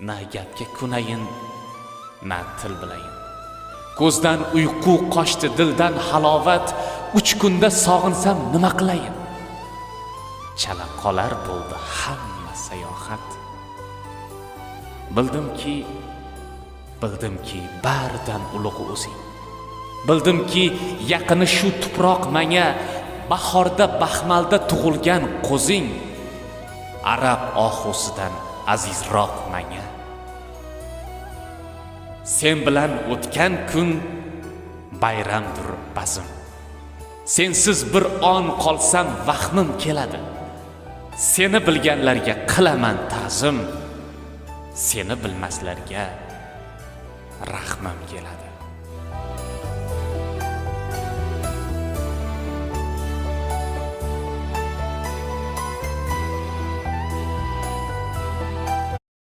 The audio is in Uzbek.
na gapga ko'nayin, na til bilayin. Ko'zdan uyqu qochdi, dildan halovat, 3 kunda sog'insam nima qilayin? Chala qolar bo'ldi hamma sayohat. Bildimki baridan ulug' o'zing. Bildimki yaqini shu tuproq menga, bahorda Baxmalda tug'ilgan qo'zing, arab ohusidan azizroq menga. Sen bilan o'tgan kun bayramdir bazm. Sensiz bir on qolsam vahmim keladi. Seni bilganlarga qilaman ta'zim, seni bilmaslarga rahmim keladi.